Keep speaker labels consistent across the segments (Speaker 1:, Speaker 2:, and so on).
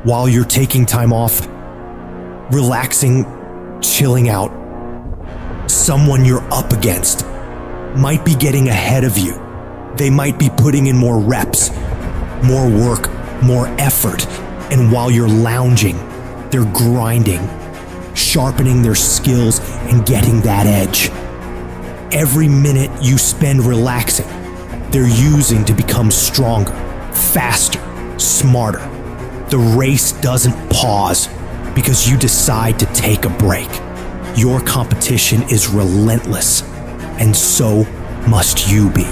Speaker 1: while you're taking time off, relaxing, chilling out, someone you're up against might be getting ahead of you. They might be putting in more reps, more work, more effort. And while you're lounging, they're grinding, sharpening their skills and getting that edge. Every minute you spend relaxing, they're using to become stronger, faster, smarter. The race doesn't pause because you decide to take a break. Your competition is relentless, and so must you be.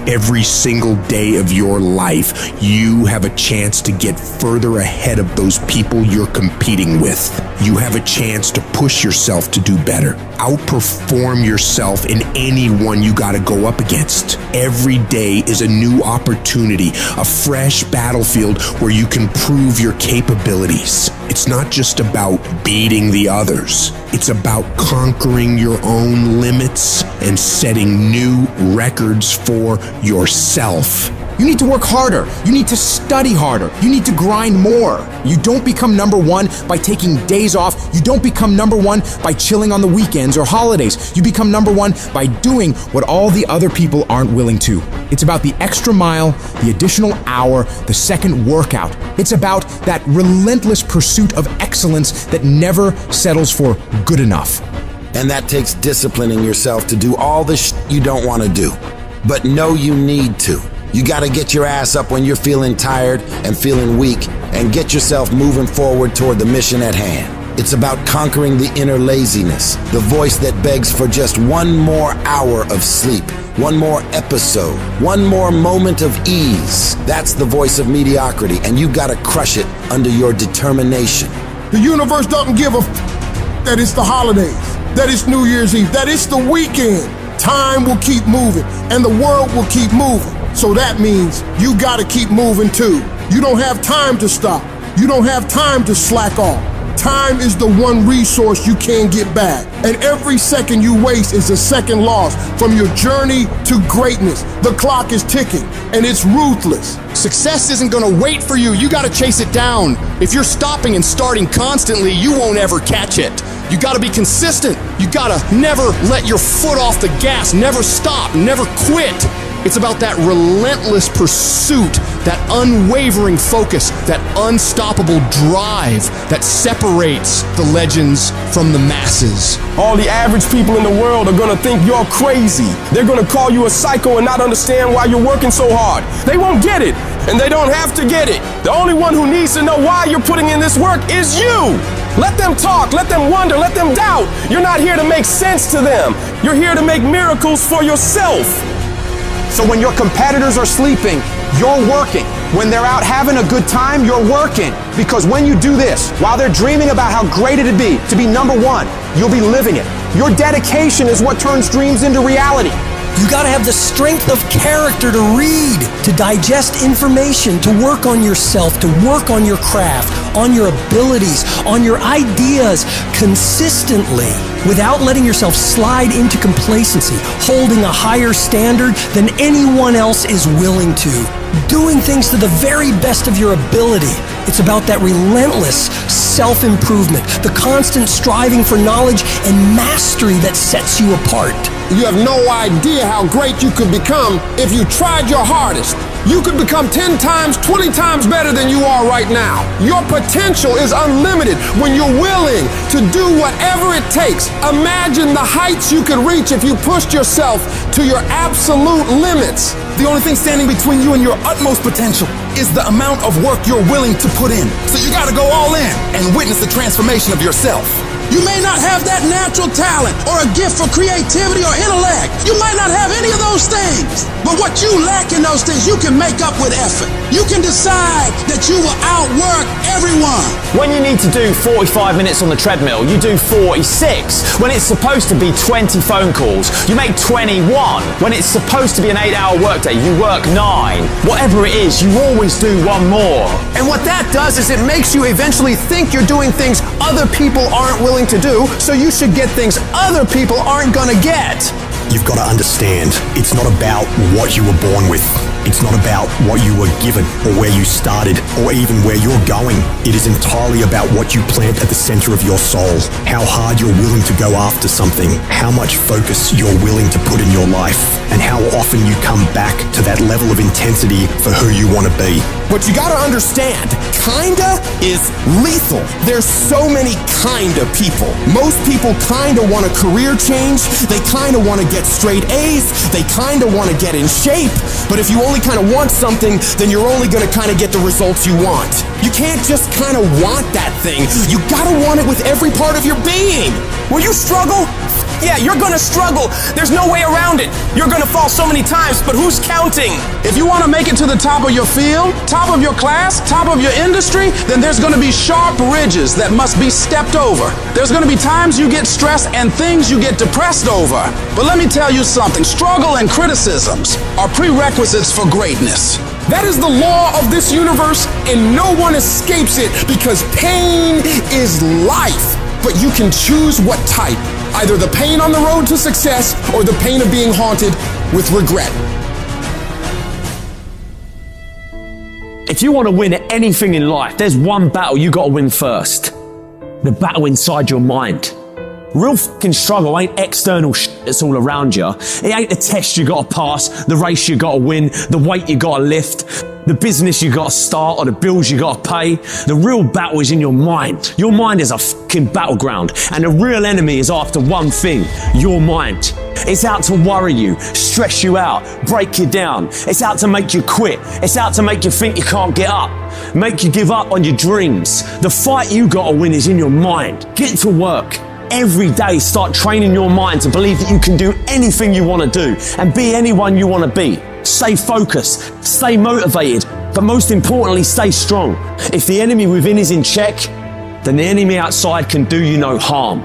Speaker 2: Every single day of your life, you have a chance to get further ahead of those people you're competing with. You have a chance to push yourself to do better. Outperform yourself in anyone you gotta go up against. Every day is a new opportunity, a fresh battlefield where you can prove your capabilities. It's not just about beating the others. It's about conquering your own limits and setting new records for yourself.
Speaker 3: You need to work harder. You need to study harder. You need to grind more. You don't become number one by taking days off. You don't become number one by chilling on the weekends or holidays. You become number one by doing what all the other people aren't willing to. It's about the extra mile, the additional hour, the second workout. It's about that relentless pursuit of excellence that never settles for good enough.
Speaker 4: And that takes disciplining yourself to do all the you don't want to do. But know you need to. You gotta get your ass up when you're feeling tired and feeling weak and get yourself moving forward toward the mission at hand. It's about conquering the inner laziness, the voice that begs for just one more hour of sleep, one more episode, one more moment of ease. That's the voice of mediocrity, and you gotta crush it under your determination.
Speaker 5: The universe doesn't give a that it's the holidays, that it's New Year's Eve, that it's the weekend. Time will keep moving, and the world will keep moving. So that means you gotta keep moving too. You don't have time to stop. You don't have time to slack off. Time is the one resource you can't get back. And every second you waste is a second lost from your journey to greatness. The clock is ticking, and it's ruthless.
Speaker 6: Success isn't gonna wait for you. You gotta chase it down. If you're stopping and starting constantly, you won't ever catch it. You gotta be consistent. You gotta never let your foot off the gas, never stop, never quit. It's about that relentless pursuit, that unwavering focus, that unstoppable drive that separates the legends from the masses.
Speaker 7: All the average people in the world are gonna think you're crazy. They're gonna call you a psycho and not understand why you're working so hard. They won't get it, and they don't have to get it. The only one who needs to know why you're putting in this work is you. Let them talk, let them wonder, let them doubt. You're not here to make sense to them. You're here to make miracles for yourself.
Speaker 3: So when your competitors are sleeping, you're working. When they're out having a good time, you're working. Because when you do this, while they're dreaming about how great it'd be to be number one, you'll be living it. Your dedication is what turns dreams into reality.
Speaker 8: You gotta have the strength of character to read, to digest information, to work on yourself, to work on your craft, on your abilities, on your ideas consistently, without letting yourself slide into complacency, holding a higher standard than anyone else is willing to, doing things to the very best of your ability. It's about that relentless self-improvement, the constant striving for knowledge and mastery that sets you apart.
Speaker 5: You have no idea how great you could become if you tried your hardest. You could become 10 times, 20 times better than you are right now. Your potential is unlimited when you're willing to do whatever it takes. Imagine the heights you could reach if you pushed yourself to your absolute limits.
Speaker 9: The only thing standing between you and your utmost potential is the amount of work you're willing to put in. So you gotta go all in and witness the transformation of yourself.
Speaker 10: You may not have that natural talent or a gift for creativity or intellect. You might not have any of those things. But what you lack in those things, you can make up with effort. You can decide that you will outwork everyone.
Speaker 11: When you need to do 45 minutes on the treadmill, you do 46. When it's supposed to be 20 phone calls, you make 21. When it's supposed to be an 8-hour workday, you work 9. Whatever it is, you always do one more.
Speaker 3: And what that does is it makes you eventually think you're doing things other people aren't willing to do, so you should get things other people aren't gonna get.
Speaker 1: You've got to understand, it's not about what you were born with. It's not about what you were given or where you started or even where you're going. It is entirely about what you plant at the center of your soul, how hard you're willing to go after something, how much focus you're willing to put in your life, and how often you come back to that level of intensity for who you want to be.
Speaker 12: But you gotta understand, kinda is lethal. There's so many kinda people. Most people kinda want a career change, they kinda wanna get straight A's, they kinda wanna get in shape, but if you only kinda want something, then you're only gonna kinda get the results you want. You can't just kinda want that thing, you gotta want it with every part of your being.
Speaker 7: Will you struggle? Yeah, you're gonna struggle. There's no way around it. You're gonna fall so many times, but who's counting?
Speaker 10: If you want to make it to the top of your field, top of your class, top of your industry, then there's going to be sharp ridges that must be stepped over. There's going to be times you get stressed and things you get depressed over. But let me tell you something, struggle and criticisms are prerequisites for greatness.
Speaker 12: That is the law of this universe, and no one escapes it because pain is life. But you can choose what type, either the pain on the road to success or the pain of being haunted with regret.
Speaker 11: If you want to win at anything in life, there's one battle you got to win first. The battle inside your mind. Real fucking struggle ain't external shit that's all around you. It ain't the test you got to pass, the race you got to win, the weight you got to lift, the business you got to start, or the bills you got to pay. The real battle is in your mind. Your mind is a fucking battleground, and the real enemy is after one thing, your mind. It's out to worry you, stress you out, break you down. It's out to make you quit. It's out to make you think you can't get up, make you give up on your dreams. The fight you got to win is in your mind. Get to work. Every day, start training your mind to believe that you can do anything you want to do and be anyone you want to be. Stay focused, stay motivated, but most importantly, stay strong. If the enemy within is in check, then the enemy outside can do you no harm.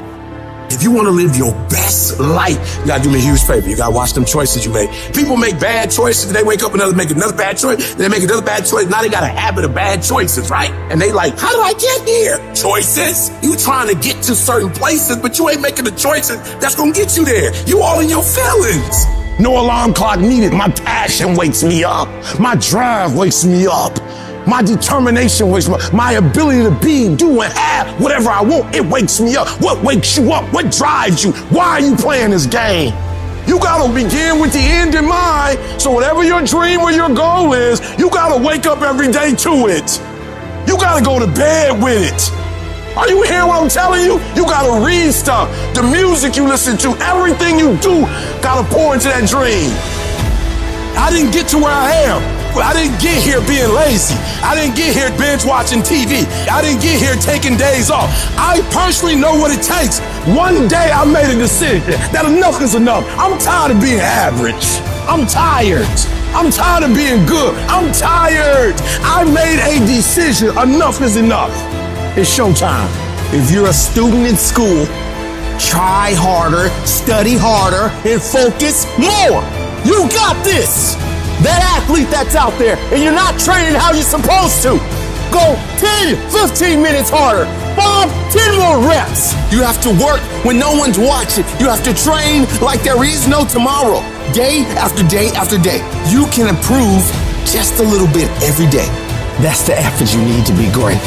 Speaker 13: If you want to live your best life, you gotta do me a huge favor. You gotta watch them choices you make. People make bad choices, they wake up and make another bad choice, then they make another bad choice. Now they got a habit of bad choices, right? And they like, how did I get here? Choices. You trying to get to certain places, but you ain't making the choices that's gonna get you there. You all in your feelings. No alarm clock needed. My passion wakes me up. My drive wakes me up. My determination wakes me up. My ability to be, do, and have whatever I want, it wakes me up. What wakes you up? What drives you? Why are you playing this game? You gotta begin with the end in mind. So whatever your dream or your goal is, you gotta wake up every day to it. You gotta go to bed with it. Are you hearing what I'm telling you? You gotta read stuff. The music you listen to, everything you do, gotta pour into that dream. I didn't get to where I am. I didn't get here being lazy. I didn't get here binge watching TV. I didn't get here taking days off. I personally know what it takes. One day I made a decision that enough is enough. I'm tired of being average. I'm tired. I'm tired of being good. I'm tired. I made a decision. Enough is enough. It's showtime. If you're a student in school, try harder, study harder, and focus more. You got this. That athlete that's out there, and you're not training how you're supposed to. Go 10, 15 minutes harder. 5, 10 more reps. You have to work when no one's watching. You have to train like there is no tomorrow. Day after day after day. You can improve just a little bit every day. That's the effort you need to be great.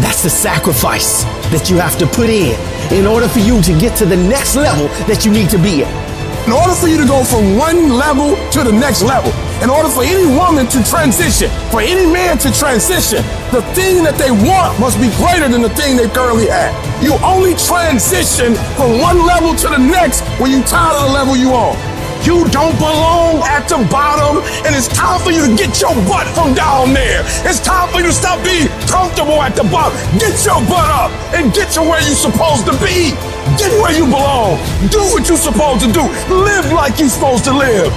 Speaker 13: That's the sacrifice that you have to put in order for you to get to the next level that you need to be at. In order for you to go from one level to the next level, in order for any woman to transition, for any man to transition, the thing that they want must be greater than the thing they currently have. You only transition from one level to the next when you're tired of the level you on. You don't belong at the bottom, and it's time for you to get your butt from down there. It's time for you to stop being comfortable at the bottom. Get your butt up and get to where you're supposed to be. Get where you belong. Do what you're supposed to do. Live like you're supposed to live.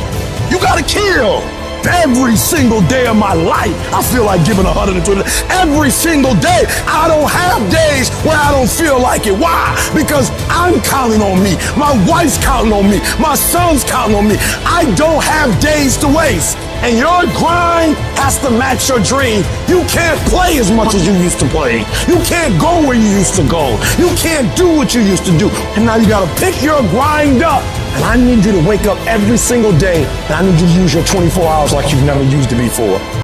Speaker 13: You gotta kill. Every single day of my life, I feel like giving 120. Every single day, I don't have days where I don't feel like it. Why? Because I'm counting on me. My wife's counting on me. My son's counting on me. I don't have days to waste. And your grind has to match your dream. You can't play as much as you used to play. You can't go where you used to go. You can't do what you used to do. And now you gotta pick your grind up
Speaker 14: And I need you to wake up every single day, and I need you to use your 24 hours like you've never used it before.